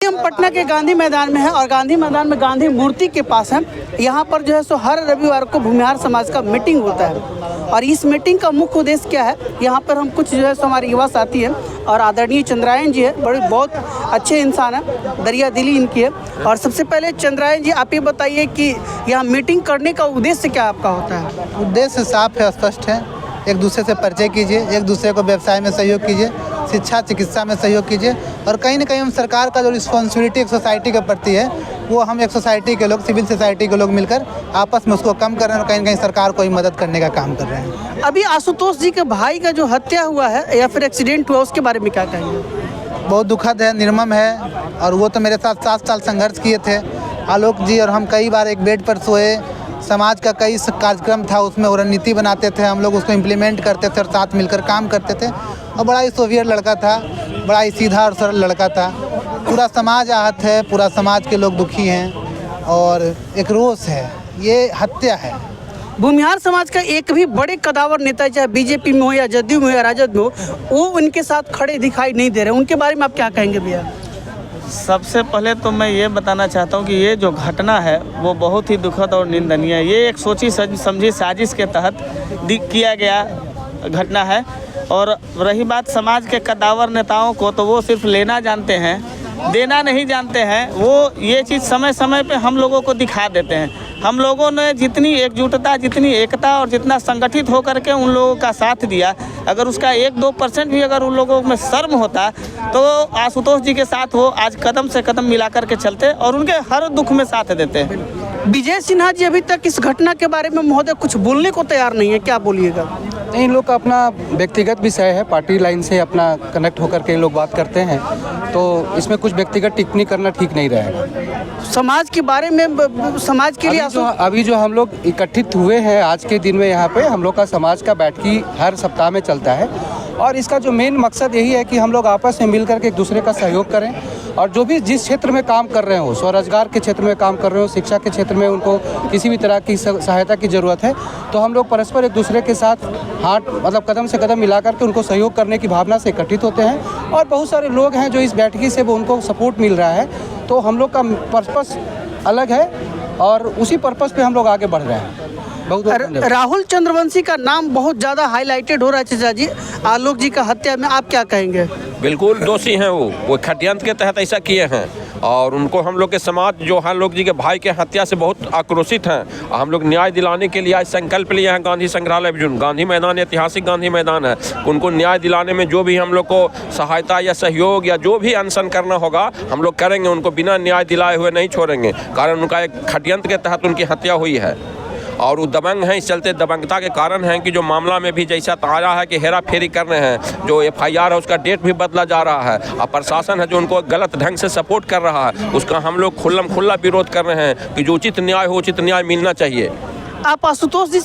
हम पटना के गांधी मैदान में हैं और गांधी मैदान में गांधी मूर्ति के पास हैं। यहाँ पर जो है सो हर रविवार को भूमिहार समाज का मीटिंग होता है और इस मीटिंग का मुख्य उद्देश्य क्या है, यहाँ पर हम कुछ जो है सो हमारे युवा साथी हैं और आदरणीय चंद्रायन जी है, बड़े बहुत अच्छे इंसान हैं, दरिया दिली इनकी है। और सबसे पहले चंद्रायन जी आप ये बताइए कि यहाँ मीटिंग करने का उद्देश्य क्या आपका होता है? उद्देश्य साफ है, स्पष्ट है। एक दूसरे से परिचय कीजिए, एक दूसरे को व्यवसाय में सहयोग कीजिए, शिक्षा चिकित्सा में सहयोग कीजिए और कहीं ना कहीं हम सरकार का जो रिस्पॉन्सिबिलिटी एक सोसाइटी के प्रति है वो हम एक सोसाइटी के लोग, सिविल सोसाइटी के लोग मिलकर आपस में उसको कम कर रहे हैं और कहीं ना कहीं सरकार को ही मदद करने का काम कर रहे हैं। अभी आशुतोष जी के भाई का जो हत्या हुआ है या फिर एक्सीडेंट हुआ उसके बारे में क्या कहेंगे? बहुत दुखद है, निर्मम है और वो तो मेरे साथ 7 साल संघर्ष किए थे। आलोक जी और हम कई बार एक बेड पर सोए, समाज का कई कार्यक्रम था उसमें वो रणनीति बनाते थे, हम लोग उसको इम्प्लीमेंट करते थे और साथ मिलकर काम करते थे और बड़ा ही सोवियर लड़का था, बड़ा ही सीधा और सरल लड़का था। पूरा समाज आहत है, पूरा समाज के लोग दुखी हैं और एक रोष है, ये हत्या है। भूमिहार समाज का एक भी बड़े कदावर नेता चाहे बीजेपी में हो या जदयू में हो या राजद में हो, वो उनके साथ खड़े दिखाई नहीं दे रहे, उनके बारे में आप क्या कहेंगे भैया? सबसे पहले तो मैं ये बताना चाहता हूँ कि ये जो घटना है वो बहुत ही दुखद और निंदनीय है। ये एक सोची समझी साजिश के तहत किया गया घटना है। और रही बात समाज के कदावर नेताओं को, तो वो सिर्फ लेना जानते हैं, देना नहीं जानते हैं। वो ये चीज़ समय समय पे हम लोगों को दिखा देते हैं। हम लोगों ने जितनी एकजुटता, जितनी एकता और जितना संगठित होकर के उन लोगों का साथ दिया, अगर उसका 1-2% भी अगर उन लोगों में शर्म होता तो आशुतोष जी के साथ वो आज कदम से कदम मिला करके चलते और उनके हर दुख में साथ देते हैं। विजय सिन्हा जी अभी तक इस घटना के बारे में महोदय कुछ बोलने को तैयार नहीं है, क्या बोलिएगा? इन लोग का अपना व्यक्तिगत विषय है, पार्टी लाइन से अपना कनेक्ट होकर के लोग बात करते हैं, तो इसमें कुछ व्यक्तिगत टिप्पणी करना ठीक नहीं रहेगा। समाज के बारे में, समाज के लिए अभी जो हम लोग इकट्ठित हुए हैं आज के दिन में, यहाँ पे हम लोग का समाज का बैठकी हर सप्ताह में चलता है और इसका जो मेन मकसद यही है कि हम लोग आपस में मिल करके एक दूसरे का सहयोग करें और जो भी जिस क्षेत्र में काम कर रहे हो, स्वरोजगार के क्षेत्र में काम कर रहे हो, शिक्षा के क्षेत्र में उनको किसी भी तरह की सहायता की ज़रूरत है, तो हम लोग परस्पर एक दूसरे के साथ हाथ मतलब कदम से कदम मिला करके उनको सहयोग करने की भावना से इकट्ठित होते हैं। और बहुत सारे लोग हैं जो इस बैठकी से वो उनको सपोर्ट मिल रहा है, तो हम लोग का पर्पस अलग है और उसी पर्पस पे हम लोग आगे बढ़ रहे हैं। राहुल चंद्रवंशी का नाम बहुत ज़्यादा हाईलाइटेड हो रहा है चाचा जी, आलोक जी का हत्या में, आप क्या कहेंगे? बिल्कुल दोषी हैं वो षड्यंत्र के तहत ऐसा किए हैं और उनको हम लोग के समाज जो आलोक जी के भाई के हत्या से बहुत आक्रोशित हैं। हम लोग न्याय दिलाने के लिए आज संकल्प लिए हैं। गांधी संग्रहालय गांधी मैदान ऐतिहासिक गांधी मैदान है, उनको न्याय दिलाने में जो भी हम लोग को सहायता या सहयोग या जो भी अनशन करना होगा हम लोग करेंगे। उनको बिना न्याय दिलाए हुए नहीं छोड़ेंगे, कारण उनका एक षड्यंत्र के तहत उनकी हत्या हुई है और वो दबंग हैं। इस चलते दबंगता के कारण हैं कि जो मामला में भी जैसा ताज़ा है कि हेरा फेरी कर रहे हैं, जो FIR है उसका डेट भी बदला जा रहा है और प्रशासन है जो उनको गलत ढंग से सपोर्ट कर रहा है, उसका हम लोग खुल्ला विरोध कर रहे हैं कि जो उचित न्याय हो, उचित न्याय मिलना चाहिए। आप आशुतोष जी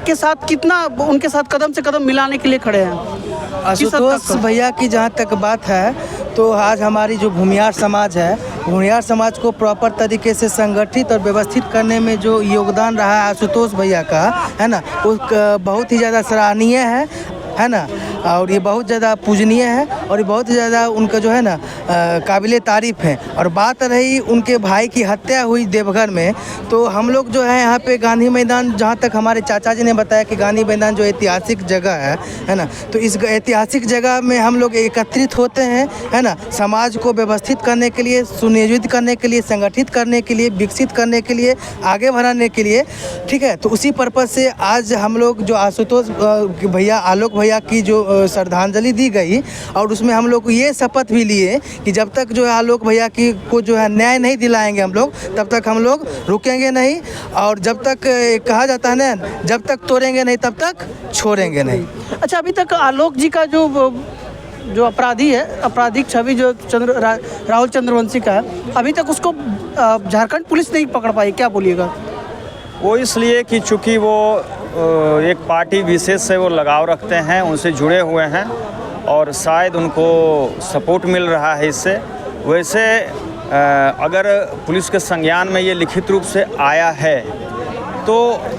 के साथ कितना उनके साथ कदम से कदम मिलाने के लिए खड़े हैं? आशुतोष भैया की जहाँ तक बात है तो आज हमारी जो भूमिहार समाज है, भूमिहार समाज को प्रॉपर तरीके से संगठित और व्यवस्थित करने में जो योगदान रहा है आशुतोष भैया का, है ना, वो बहुत ही ज़्यादा सराहनीय है ना, और ये बहुत ज़्यादा पूजनीय है और ये बहुत ज़्यादा उनका जो है ना काबिले तारीफ़ है। और बात रही उनके भाई की हत्या हुई देवघर में, तो हम लोग जो है यहाँ पे गांधी मैदान, जहाँ तक हमारे चाचा जी ने बताया कि गांधी मैदान जो ऐतिहासिक जगह है ना, तो इस ऐतिहासिक जगह में हम लोग एकत्रित होते हैं, है ना, समाज को व्यवस्थित करने के लिए, सुनियोजित करने के लिए, संगठित करने के लिए, विकसित करने के लिए, आगे बढ़ाने के लिए, ठीक है। तो उसी पर्पज़ से आज हम लोग जो आशुतोष भैया, आलोक भैया की जो श्रद्धांजलि दी गई और उसमें हम लोग ये शपथ भी लिए कि जब तक जो है आलोक भैया की को जो है न्याय नहीं दिलाएंगे हम लोग, तब तक हम लोग रुकेंगे नहीं और जब तक कहा जाता है ना, जब तक तोड़ेंगे नहीं तब तक छोड़ेंगे नहीं। अच्छा, अभी तक आलोक जी का जो अपराधी है, आपराधिक छवि जो राहुल चंद्रवंशी का है, अभी तक उसको झारखंड पुलिस नहीं पकड़ पाई, क्या बोलिएगा? वो इसलिए कि चूँकि वो एक पार्टी विशेष से वो लगाव रखते हैं, उनसे जुड़े हुए हैं और शायद उनको सपोर्ट मिल रहा है इससे। वैसे अगर पुलिस के संज्ञान में ये लिखित रूप से आया है तो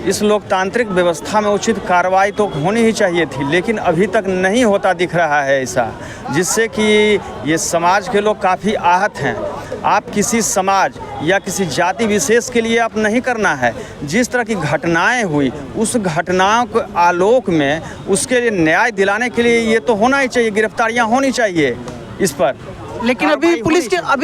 इस लोकतांत्रिक व्यवस्था में उचित कार्रवाई तो होनी ही चाहिए थी, लेकिन अभी तक नहीं होता दिख रहा है ऐसा, जिससे कि ये समाज के लोग काफ़ी आहत हैं। आप किसी समाज या किसी जाति विशेष के लिए आप नहीं करना है। जिस तरह की घटनाएं हुई उस घटनाओं के आलोक में उसके लिए न्याय दिलाने के लिए ये तो होना ही चाहिए, गिरफ्तारियां होनी चाहिए इस पर। लेकिन अभी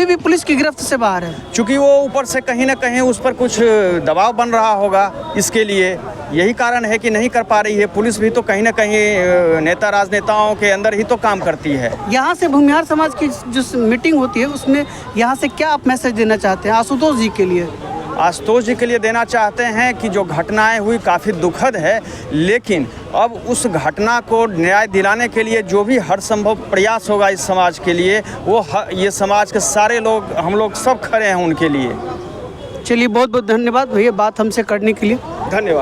भी पुलिस की गिरफ्त से बाहर है, क्योंकि वो ऊपर से कहीं ना कहीं उस पर कुछ दबाव बन रहा होगा इसके लिए, यही कारण है कि नहीं कर पा रही है। पुलिस भी तो कहीं ना कहीं नेता राजनेताओं के अंदर ही तो काम करती है। यहाँ से भूमिहार समाज की जो मीटिंग होती है उसमें यहाँ से क्या आप मैसेज देना चाहते हैं आशुतोष जी के लिए? आशुतोष जी के लिए देना चाहते हैं कि जो घटनाएं हुई काफ़ी दुखद है, लेकिन अब उस घटना को न्याय दिलाने के लिए जो भी हर संभव प्रयास होगा इस समाज के लिए, वो ये समाज के सारे लोग, हम लोग सब खड़े हैं उनके लिए। चलिए, बहुत बहुत धन्यवाद भैया बात हमसे करने के लिए। धन्यवाद।